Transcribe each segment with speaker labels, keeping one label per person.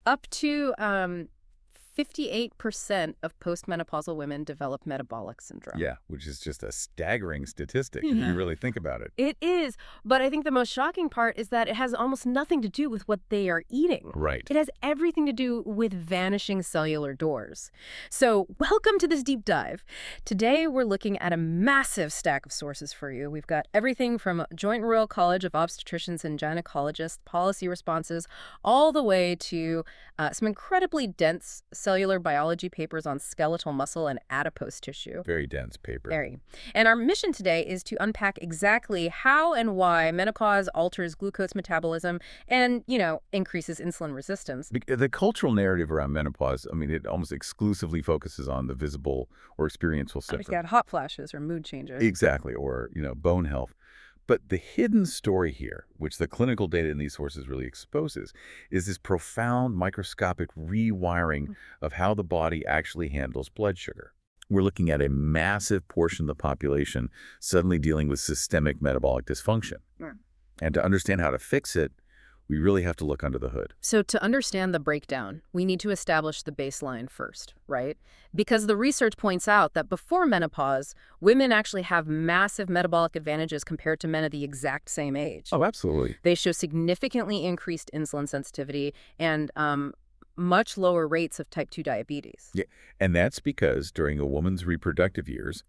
Speaker 1: Up to 58% of postmenopausal women develop metabolic syndrome.
Speaker 2: Yeah, which is just a staggering statistic if you really think about it.
Speaker 1: It is, but I think the most shocking part is that it has almost nothing to do with what they are eating.
Speaker 2: Right.
Speaker 1: It has everything to do with vanishing cellular doors. So welcome to this deep dive. Today, we're looking at a massive stack of sources for you. We've got everything from Joint Royal College of Obstetricians and Gynecologists policy responses all the way to some incredibly dense cellular biology papers on skeletal muscle and adipose tissue.
Speaker 2: Very dense paper.
Speaker 1: Very. And our mission today is to unpack exactly how and why menopause alters glucose metabolism and, increases insulin resistance.
Speaker 2: The cultural narrative around menopause, I mean, it almost exclusively focuses on the visible or experiential
Speaker 1: Like
Speaker 2: symptoms.
Speaker 1: hot flashes or mood changes.
Speaker 2: Exactly, or, bone health. But the hidden story here, which the clinical data in these sources really exposes, is this profound microscopic rewiring of how the body actually handles blood sugar. We're looking at a massive portion of the population suddenly dealing with systemic metabolic dysfunction.
Speaker 1: Yeah.
Speaker 2: And to understand how to fix it, we really have to look under the hood.
Speaker 1: So to understand the breakdown, we need to establish the baseline first, right? Because the research points out that before menopause, women actually have massive metabolic advantages compared to men of the exact same age.
Speaker 2: Oh, absolutely.
Speaker 1: They show significantly increased insulin sensitivity and much lower rates of type 2 diabetes.
Speaker 2: Yeah, and that's because during a woman's reproductive years,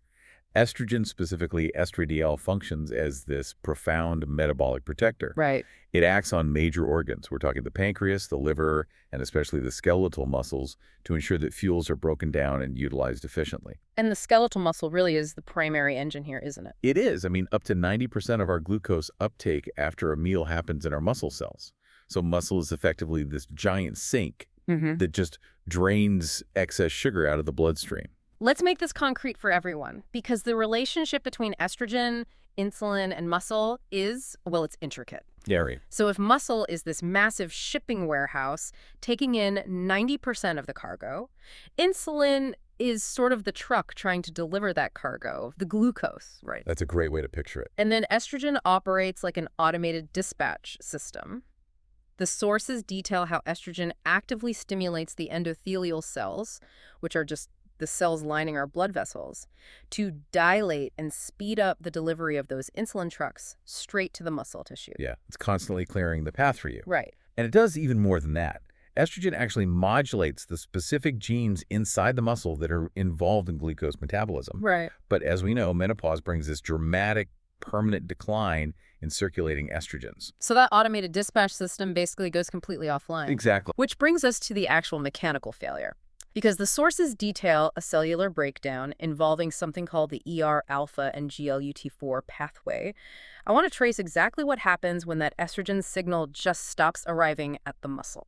Speaker 2: estrogen, specifically estradiol, functions as this profound metabolic protector.
Speaker 1: Right.
Speaker 2: It acts on major organs. We're talking the pancreas, the liver, and especially the skeletal muscles to ensure that fuels are broken down and utilized efficiently.
Speaker 1: And the skeletal muscle really is the primary engine here, isn't it?
Speaker 2: It is. I mean, up to 90% of our glucose uptake after a meal happens in our muscle cells. So muscle is effectively this giant sink that just drains excess sugar out of the bloodstream.
Speaker 1: Let's make this concrete for everyone, because the relationship between estrogen, insulin, and muscle is, well, it's intricate.
Speaker 2: Very.
Speaker 1: So if muscle is this massive shipping warehouse taking in 90% of the cargo, insulin is sort of the truck trying to deliver that cargo, the glucose, right?
Speaker 2: That's a great way to picture it.
Speaker 1: And then estrogen operates like an automated dispatch system. The sources detail how estrogen actively stimulates the endothelial cells, which are just the cells lining our blood vessels, to dilate and speed up the delivery of those insulin trucks straight to the muscle tissue.
Speaker 2: Yeah, it's constantly clearing the path for you.
Speaker 1: Right.
Speaker 2: And it does even more than that. Estrogen actually modulates the specific genes inside the muscle that are involved in glucose metabolism.
Speaker 1: Right.
Speaker 2: But as we know, menopause brings this dramatic, permanent decline in circulating estrogens.
Speaker 1: So that automated dispatch system basically goes completely offline.
Speaker 2: Exactly.
Speaker 1: Which brings us to the actual mechanical failure. Because the sources detail a cellular breakdown involving something called the ER-alpha and GLUT4 pathway, I want to trace exactly what happens when that estrogen signal just stops arriving at the muscle.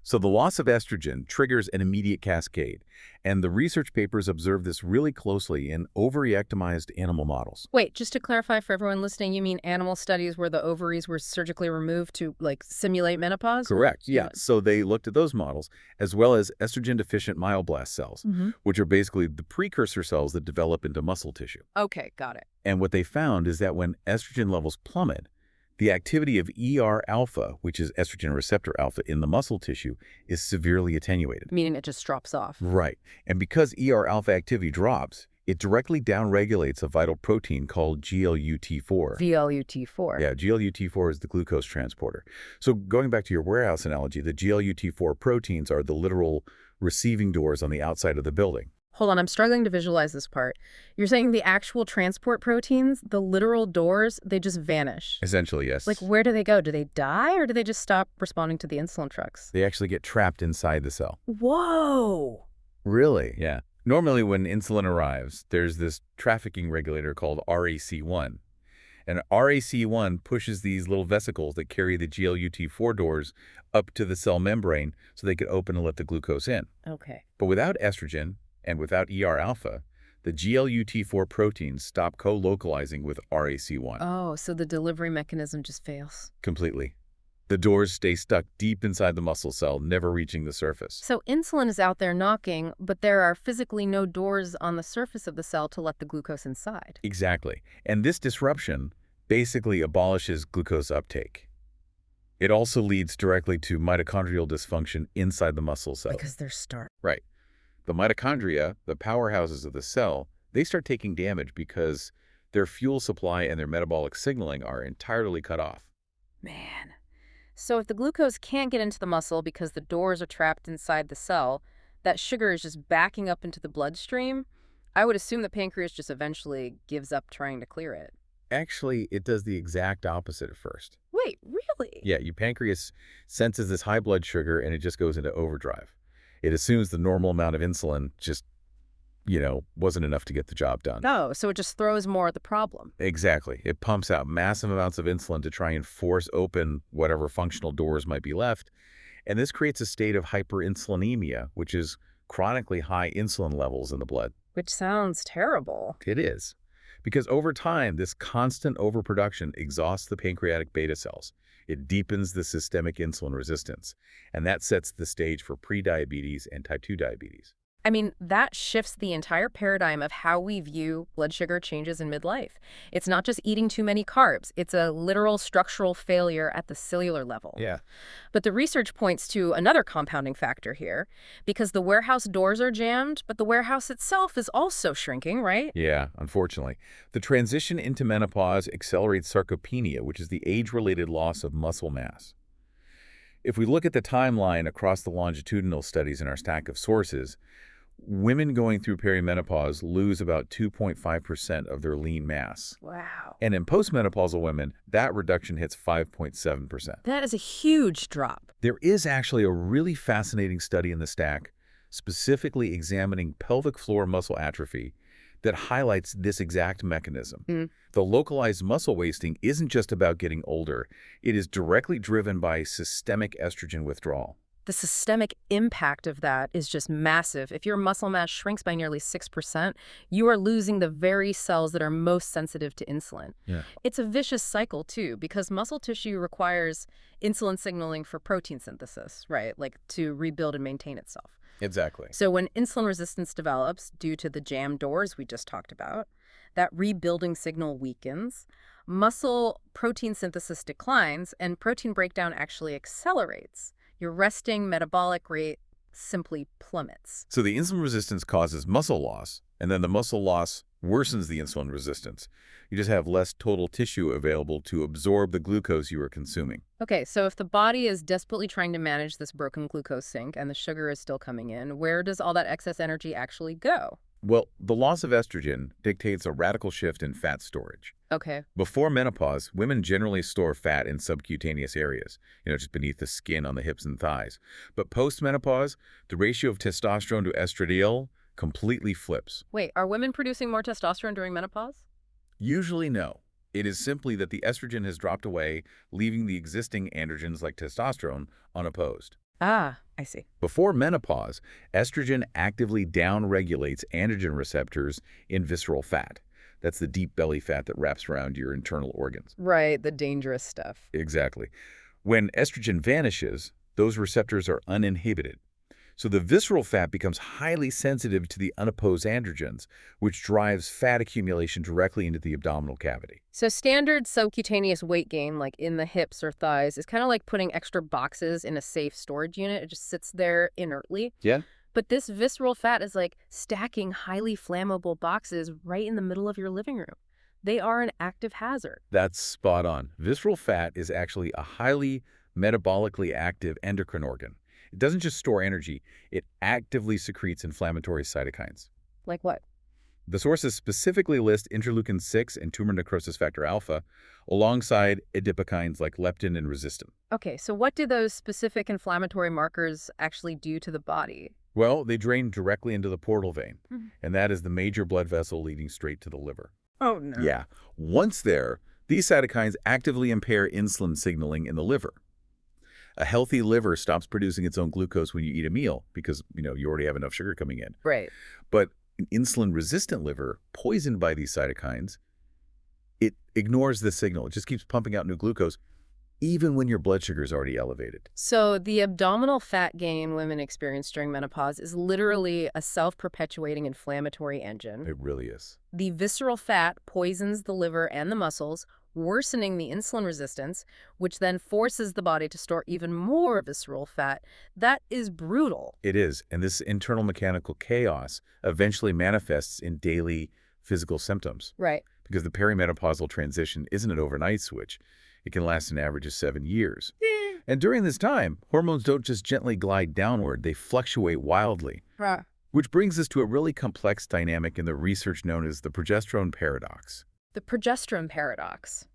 Speaker 2: So the loss of estrogen triggers an immediate cascade, and the research papers observe this really closely in ovary-ectomized animal models.
Speaker 1: Wait, just to clarify for everyone listening, you mean animal studies where the ovaries were surgically removed to, simulate menopause?
Speaker 2: Correct, yeah. So they looked at those models, as well as estrogen-deficient myoblast cells, which are basically the precursor cells that develop into muscle tissue.
Speaker 1: Okay, got it.
Speaker 2: And what they found is that when estrogen levels plummet, the activity of ER-alpha, which is estrogen receptor alpha in the muscle tissue, is severely attenuated.
Speaker 1: Meaning it just drops off.
Speaker 2: Right. And because ER-alpha activity drops, it directly downregulates a vital protein called GLUT4.
Speaker 1: GLUT4.
Speaker 2: Yeah, GLUT4 is the glucose transporter. So going back to your warehouse analogy, the GLUT4 proteins are the literal receiving doors on the outside of the building.
Speaker 1: Hold on, I'm struggling to visualize this part. You're saying the actual transport proteins, the literal doors, they just vanish.
Speaker 2: Essentially, yes.
Speaker 1: Where do they go? Do they die or do they just stop responding to the insulin trucks?
Speaker 2: They actually get trapped inside the cell.
Speaker 1: Whoa!
Speaker 2: Really? Yeah. Normally when insulin arrives, there's this trafficking regulator called RAC1. And RAC1 pushes these little vesicles that carry the GLUT4 doors up to the cell membrane so they could open and let the glucose in.
Speaker 1: Okay.
Speaker 2: But without estrogen, and without ER-alpha, the GLUT4 proteins stop co-localizing with RAC1.
Speaker 1: Oh, so the delivery mechanism just fails.
Speaker 2: Completely. The doors stay stuck deep inside the muscle cell, never reaching the surface.
Speaker 1: So insulin is out there knocking, but there are physically no doors on the surface of the cell to let the glucose inside.
Speaker 2: Exactly. And this disruption basically abolishes glucose uptake. It also leads directly to mitochondrial dysfunction inside the muscle
Speaker 1: Because
Speaker 2: cells.
Speaker 1: they're starved.
Speaker 2: Right. The mitochondria, the powerhouses of the cell, they start taking damage because their fuel supply and their metabolic signaling are entirely cut off.
Speaker 1: Man. So if the glucose can't get into the muscle because the doors are trapped inside the cell, that sugar is just backing up into the bloodstream, I would assume the pancreas just eventually gives up trying to clear it.
Speaker 2: Actually, it does the exact opposite at first.
Speaker 1: Wait, really?
Speaker 2: Yeah, your pancreas senses this high blood sugar and it just goes into overdrive. It assumes the normal amount of insulin just, wasn't enough to get the job done.
Speaker 1: No, so it just throws more at the problem.
Speaker 2: Exactly. It pumps out massive amounts of insulin to try and force open whatever functional doors might be left. And this creates a state of hyperinsulinemia, which is chronically high insulin levels in the blood.
Speaker 1: Which sounds terrible.
Speaker 2: It is. Because over time, this constant overproduction exhausts the pancreatic beta cells. It deepens the systemic insulin resistance, and that sets the stage for prediabetes and type 2 diabetes.
Speaker 1: I mean, that shifts the entire paradigm of how we view blood sugar changes in midlife. It's not just eating too many carbs. It's a literal structural failure at the cellular level.
Speaker 2: Yeah.
Speaker 1: But the research points to another compounding factor here, because the warehouse doors are jammed, but the warehouse itself is also shrinking, right?
Speaker 2: Yeah, unfortunately. The transition into menopause accelerates sarcopenia, which is the age-related loss of muscle mass. If we look at the timeline across the longitudinal studies in our stack of sources, women going through perimenopause lose about 2.5% of their lean mass.
Speaker 1: Wow.
Speaker 2: And in postmenopausal women, that reduction hits 5.7%.
Speaker 1: That is a huge drop.
Speaker 2: There is actually a really fascinating study in the stack specifically examining pelvic floor muscle atrophy that highlights this exact mechanism. The localized muscle wasting isn't just about getting older. It is directly driven by systemic estrogen withdrawal.
Speaker 1: The systemic impact of that is just massive. If your muscle mass shrinks by nearly 6%, you are losing the very cells that are most sensitive to insulin.
Speaker 2: Yeah.
Speaker 1: It's a vicious cycle, too, because muscle tissue requires insulin signaling for protein synthesis, right? Like to rebuild and maintain itself.
Speaker 2: Exactly.
Speaker 1: So when insulin resistance develops due to the jammed doors we just talked about, that rebuilding signal weakens, muscle protein synthesis declines, and protein breakdown actually accelerates. Your resting metabolic rate simply plummets.
Speaker 2: So the insulin resistance causes muscle loss, and then the muscle loss worsens the insulin resistance. You just have less total tissue available to absorb the glucose you are consuming.
Speaker 1: Okay, so if the body is desperately trying to manage this broken glucose sink and the sugar is still coming in, where does all that excess energy actually go?
Speaker 2: Well, the loss of estrogen dictates a radical shift in fat storage.
Speaker 1: Okay.
Speaker 2: Before menopause, women generally store fat in subcutaneous areas, just beneath the skin on the hips and thighs. But post-menopause, the ratio of testosterone to estradiol completely flips.
Speaker 1: Wait, are women producing more testosterone during menopause?
Speaker 2: Usually no. It is simply that the estrogen has dropped away, leaving the existing androgens like testosterone unopposed.
Speaker 1: Ah, I see.
Speaker 2: Before menopause, estrogen actively downregulates androgen receptors in visceral fat. That's the deep belly fat that wraps around your internal organs.
Speaker 1: Right, the dangerous stuff.
Speaker 2: Exactly. When estrogen vanishes, those receptors are uninhibited. So the visceral fat becomes highly sensitive to the unopposed androgens, which drives fat accumulation directly into the abdominal cavity.
Speaker 1: So standard subcutaneous weight gain, like in the hips or thighs, is kind of like putting extra boxes in a safe storage unit. It just sits there inertly.
Speaker 2: Yeah?
Speaker 1: But this visceral fat is like stacking highly flammable boxes right in the middle of your living room. They are an active hazard.
Speaker 2: That's spot on. Visceral fat is actually a highly metabolically active endocrine organ. It doesn't just store energy, it actively secretes inflammatory cytokines.
Speaker 1: Like what?
Speaker 2: The sources specifically list interleukin-6 and tumor necrosis factor alpha, alongside adipokines like leptin and resistin.
Speaker 1: Okay, so what do those specific inflammatory markers actually do to the body?
Speaker 2: Well, they drain directly into the portal vein, and that is the major blood vessel leading straight to the liver.
Speaker 1: Oh, no.
Speaker 2: Yeah. Once there, these cytokines actively impair insulin signaling in the liver. A healthy liver stops producing its own glucose when you eat a meal because, you already have enough sugar coming in.
Speaker 1: Right.
Speaker 2: But an insulin-resistant liver, poisoned by these cytokines, it ignores the signal. It just keeps pumping out new glucose even when your blood sugar is already elevated.
Speaker 1: So the abdominal fat gain women experience during menopause is literally a self-perpetuating inflammatory engine.
Speaker 2: It really is.
Speaker 1: The visceral fat poisons the liver and the muscles, worsening the insulin resistance, which then forces the body to store even more visceral fat. That is brutal.
Speaker 2: It is, and this internal mechanical chaos eventually manifests in daily physical symptoms.
Speaker 1: Right.
Speaker 2: Because the perimenopausal transition isn't an overnight switch. It can last an average of 7 years. And during this time, hormones don't just gently glide downward, they fluctuate wildly.
Speaker 1: Right.
Speaker 2: Which brings us to a really complex dynamic in the research known as the progesterone paradox.
Speaker 1: The progesterone paradox.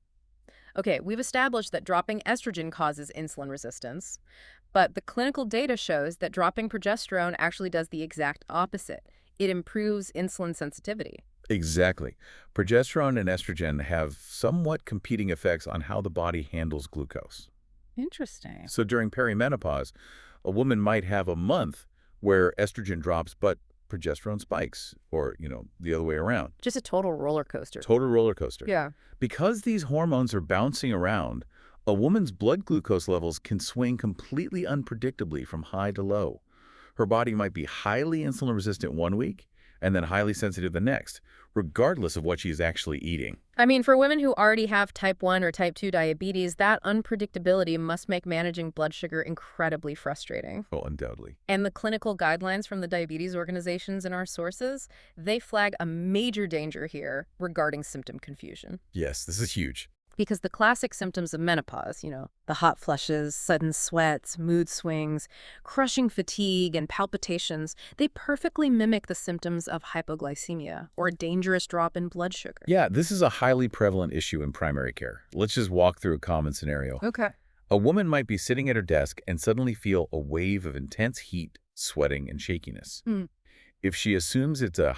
Speaker 1: Okay, we've established that dropping estrogen causes insulin resistance, but the clinical data shows that dropping progesterone actually does the exact opposite. It improves insulin sensitivity.
Speaker 2: Exactly. Progesterone and estrogen have somewhat competing effects on how the body handles glucose.
Speaker 1: Interesting.
Speaker 2: So during perimenopause, a woman might have a month where estrogen drops, but progesterone spikes, or, the other way around.
Speaker 1: Just a total roller coaster.
Speaker 2: Total roller coaster.
Speaker 1: Yeah.
Speaker 2: Because these hormones are bouncing around, a woman's blood glucose levels can swing completely unpredictably from high to low. Her body might be highly insulin resistant one week and then highly sensitive the next, regardless of what she's actually eating.
Speaker 1: I mean, for women who already have type 1 or type 2 diabetes, that unpredictability must make managing blood sugar incredibly frustrating.
Speaker 2: Oh, undoubtedly.
Speaker 1: And the clinical guidelines from the diabetes organizations in our sources, they flag a major danger here regarding symptom confusion.
Speaker 2: Yes, this is huge.
Speaker 1: Because the classic symptoms of menopause, the hot flushes, sudden sweats, mood swings, crushing fatigue, and palpitations, they perfectly mimic the symptoms of hypoglycemia or a dangerous drop in blood sugar.
Speaker 2: Yeah, this is a highly prevalent issue in primary care. Let's just walk through a common scenario.
Speaker 1: Okay.
Speaker 2: A woman might be sitting at her desk and suddenly feel a wave of intense heat, sweating, and shakiness. If she assumes it's a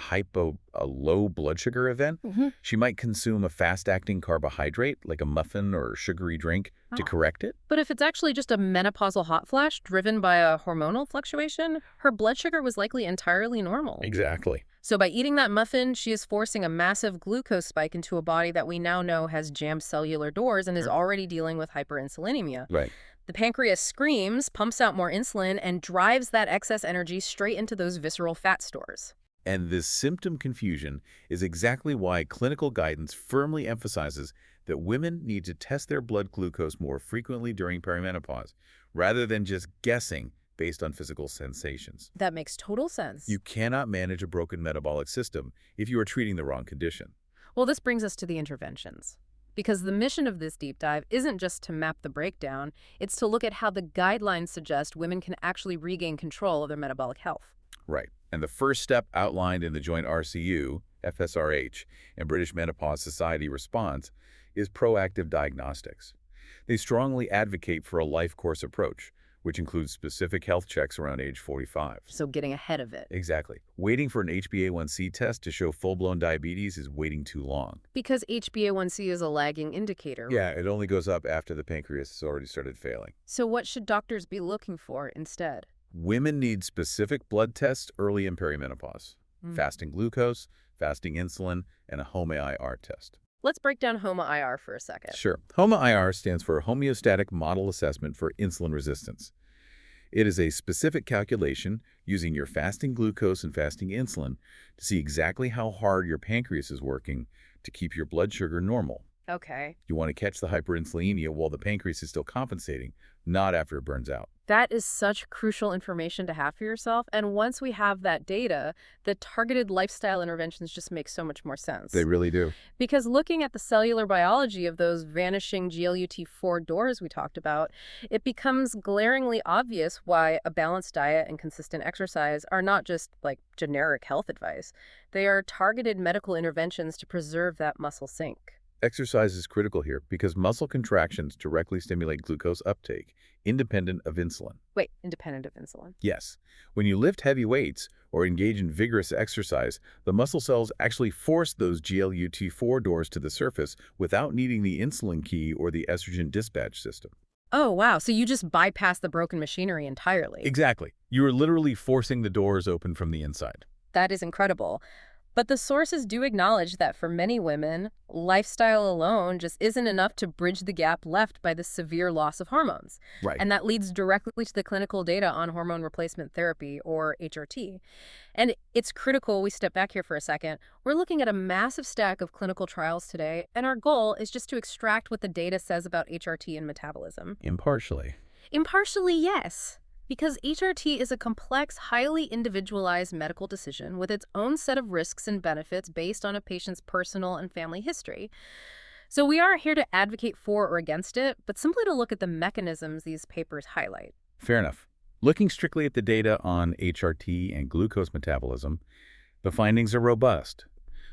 Speaker 2: low blood sugar event, she might consume a fast-acting carbohydrate like a muffin or sugary drink to correct it.
Speaker 1: But if it's actually just a menopausal hot flash driven by a hormonal fluctuation, her blood sugar was likely entirely normal.
Speaker 2: Exactly.
Speaker 1: So by eating that muffin, she is forcing a massive glucose spike into a body that we now know has jammed cellular doors and is already dealing with hyperinsulinemia.
Speaker 2: Right.
Speaker 1: The pancreas screams, pumps out more insulin, and drives that excess energy straight into those visceral fat stores.
Speaker 2: And this symptom confusion is exactly why clinical guidance firmly emphasizes that women need to test their blood glucose more frequently during perimenopause, rather than just guessing based on physical sensations.
Speaker 1: That makes total sense.
Speaker 2: You cannot manage a broken metabolic system if you are treating the wrong condition.
Speaker 1: Well, this brings us to the interventions. Because the mission of this deep dive isn't just to map the breakdown, it's to look at how the guidelines suggest women can actually regain control of their metabolic health.
Speaker 2: Right. And the first step outlined in the joint RCU, FSRH, and British Menopause Society response is proactive diagnostics. They strongly advocate for a life course approach, which includes specific health checks around age 45.
Speaker 1: So getting ahead of it.
Speaker 2: Exactly. Waiting for an HbA1c test to show full-blown diabetes is waiting too long.
Speaker 1: Because HbA1c is a lagging indicator.
Speaker 2: Yeah, it only goes up after the pancreas has already started failing.
Speaker 1: So what should doctors be looking for instead?
Speaker 2: Women need specific blood tests early in perimenopause. Fasting glucose, fasting insulin, and a HOMA-IR test.
Speaker 1: Let's break down HOMA-IR for a second.
Speaker 2: Sure. HOMA-IR stands for Homeostatic Model Assessment for Insulin Resistance. It is a specific calculation using your fasting glucose and fasting insulin to see exactly how hard your pancreas is working to keep your blood sugar normal.
Speaker 1: Okay.
Speaker 2: You want to catch the hyperinsulinemia while the pancreas is still compensating, not after it burns out.
Speaker 1: That is such crucial information to have for yourself. And once we have that data, the targeted lifestyle interventions just make so much more sense.
Speaker 2: They really do.
Speaker 1: Because looking at the cellular biology of those vanishing GLUT4 doors we talked about, it becomes glaringly obvious why a balanced diet and consistent exercise are not just like generic health advice. They are targeted medical interventions to preserve that muscle sync.
Speaker 2: Exercise is critical here because muscle contractions directly stimulate glucose uptake, independent of insulin.
Speaker 1: Wait, independent of insulin?
Speaker 2: Yes. When you lift heavy weights or engage in vigorous exercise, the muscle cells actually force those GLUT4 doors to the surface without needing the insulin key or the estrogen dispatch system.
Speaker 1: Oh, wow. So you just bypass the broken machinery entirely.
Speaker 2: Exactly. You are literally forcing the doors open from the inside.
Speaker 1: That is incredible. But the sources do acknowledge that for many women, lifestyle alone just isn't enough to bridge the gap left by the severe loss of hormones.
Speaker 2: Right.
Speaker 1: And that leads directly to the clinical data on hormone replacement therapy, or HRT. And it's critical we step back here for a second. We're looking at a massive stack of clinical trials today, and our goal is just to extract what the data says about HRT and metabolism.
Speaker 2: Impartially.
Speaker 1: Impartially, yes. Because HRT is a complex, highly individualized medical decision with its own set of risks and benefits based on a patient's personal and family history. So we aren't here to advocate for or against it, but simply to look at the mechanisms these papers highlight.
Speaker 2: Fair enough. Looking strictly at the data on HRT and glucose metabolism, the findings are robust.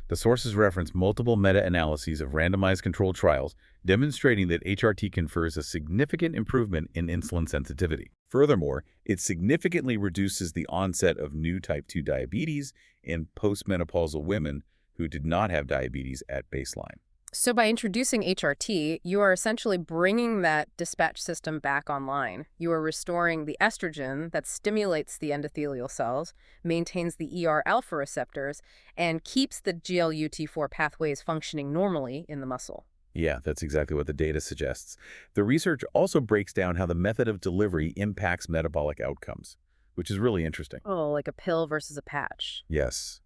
Speaker 2: The sources reference multiple meta-analyses of randomized controlled trials demonstrating that HRT confers a significant improvement in insulin sensitivity. Furthermore, it significantly reduces the onset of new type 2 diabetes in postmenopausal women who did not have diabetes at baseline.
Speaker 1: So by introducing HRT, you are essentially bringing that dispatch system back online. You are restoring the estrogen that stimulates the endothelial cells, maintains the ER-alpha receptors, and keeps the GLUT4 pathways functioning normally in the muscle.
Speaker 2: Yeah, that's exactly what the data suggests. The research also breaks down how the method of delivery impacts metabolic outcomes, which is really interesting.
Speaker 1: Oh, like a pill versus a patch.
Speaker 2: Yes.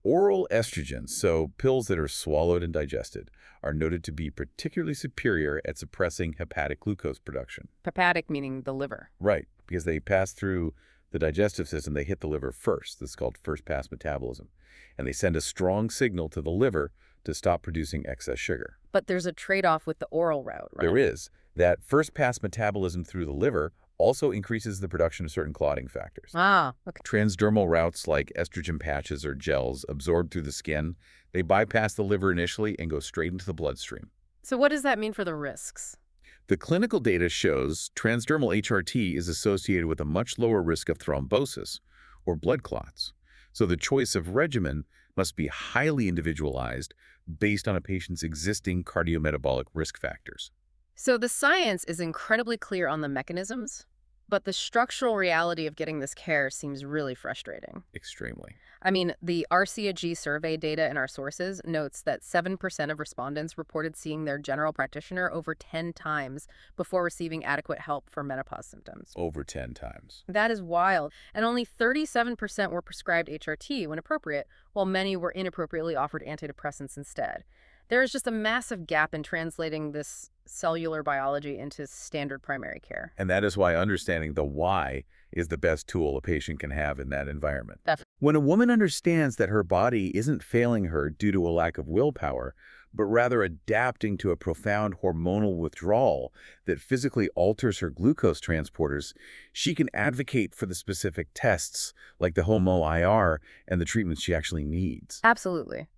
Speaker 2: Oral estrogens, so pills that are swallowed and digested, are noted to be particularly superior at suppressing hepatic glucose production.
Speaker 1: Hepatic meaning the liver.
Speaker 2: Right, because they pass through the digestive system, they hit the liver first. This is called first-pass metabolism. And they send a strong signal to the liver to stop producing excess sugar.
Speaker 1: But there's a trade-off with the oral route, right?
Speaker 2: There is. That first-pass metabolism through the liver also increases the production of certain clotting factors.
Speaker 1: Ah, okay.
Speaker 2: Transdermal routes like estrogen patches or gels absorbed through the skin, they bypass the liver initially and go straight into the bloodstream.
Speaker 1: So what does that mean for the risks?
Speaker 2: The clinical data shows transdermal HRT is associated with a much lower risk of thrombosis or blood clots. So the choice of regimen must be highly individualized based on a patient's existing cardiometabolic risk factors.
Speaker 1: So the science is incredibly clear on the mechanisms, but the structural reality of getting this care seems really frustrating.
Speaker 2: Extremely.
Speaker 1: I mean, the RCAG survey data in our sources notes that 7% of respondents reported seeing their general practitioner over 10 times before receiving adequate help for menopause symptoms.
Speaker 2: Over 10 times.
Speaker 1: That is wild. And only 37% were prescribed HRT when appropriate, while many were inappropriately offered antidepressants instead. There is just a massive gap in translating this cellular biology into standard primary care.
Speaker 2: And that is why understanding the why is the best tool a patient can have in that environment.
Speaker 1: Definitely.
Speaker 2: When a woman understands that her body isn't failing her due to a lack of willpower, but rather adapting to a profound hormonal withdrawal that physically alters her glucose transporters, she can advocate for the specific tests like the HOMO-IR and the treatments she actually needs.
Speaker 1: Absolutely.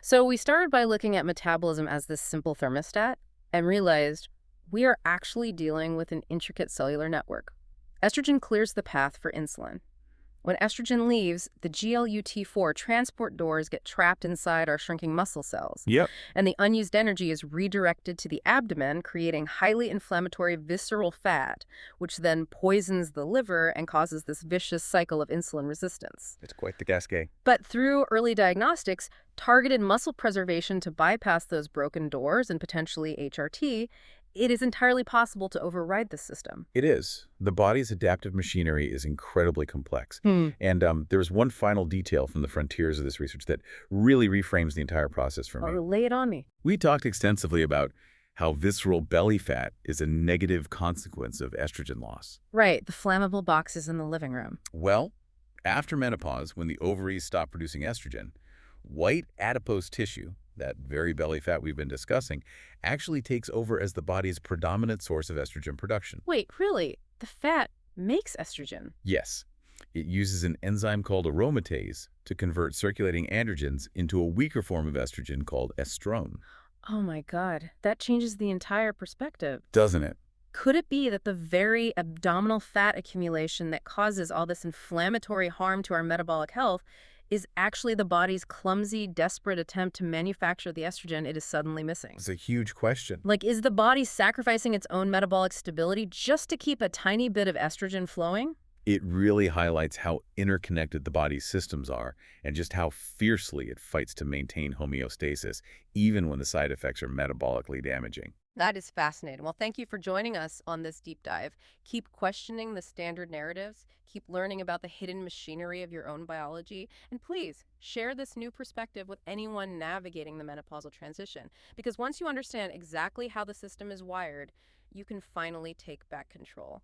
Speaker 1: So we started by looking at metabolism as this simple thermostat and realized we are actually dealing with an intricate cellular network. Estrogen clears the path for insulin. When estrogen leaves, the GLUT4 transport doors get trapped inside our shrinking muscle cells.
Speaker 2: Yep.
Speaker 1: And the unused energy is redirected to the abdomen, creating highly inflammatory visceral fat, which then poisons the liver and causes this vicious cycle of insulin resistance.
Speaker 2: It's quite the cascade.
Speaker 1: But through early diagnostics, targeted muscle preservation to bypass those broken doors and potentially HRT, it is entirely possible to override this system.
Speaker 2: It is. The body's adaptive machinery is incredibly complex. And there's one final detail from the frontiers of this research that really reframes the entire process for me.
Speaker 1: Oh, lay it on me.
Speaker 2: We talked extensively about how visceral belly fat is a negative consequence of estrogen loss.
Speaker 1: Right, the flammable boxes in the living room.
Speaker 2: Well, after menopause, when the ovaries stop producing estrogen, white adipose tissue, that very belly fat we've been discussing, actually takes over as the body's predominant source of estrogen production.
Speaker 1: Wait, really? The fat makes estrogen?
Speaker 2: Yes. It uses an enzyme called aromatase to convert circulating androgens into a weaker form of estrogen called estrone.
Speaker 1: Oh my God, that changes the entire perspective.
Speaker 2: Doesn't it?
Speaker 1: Could it be that the very abdominal fat accumulation that causes all this inflammatory harm to our metabolic health is actually the body's clumsy, desperate attempt to manufacture the estrogen it is suddenly missing?
Speaker 2: It's a huge question.
Speaker 1: Like, is the body sacrificing its own metabolic stability just to keep a tiny bit of estrogen flowing?
Speaker 2: It really highlights how interconnected the body's systems are and just how fiercely it fights to maintain homeostasis, even when the side effects are metabolically damaging.
Speaker 1: That is fascinating. Well, thank you for joining us on this deep dive. Keep questioning the standard narratives, keep learning about the hidden machinery of your own biology, and please share this new perspective with anyone navigating the menopausal transition. Because once you understand exactly how the system is wired, you can finally take back control.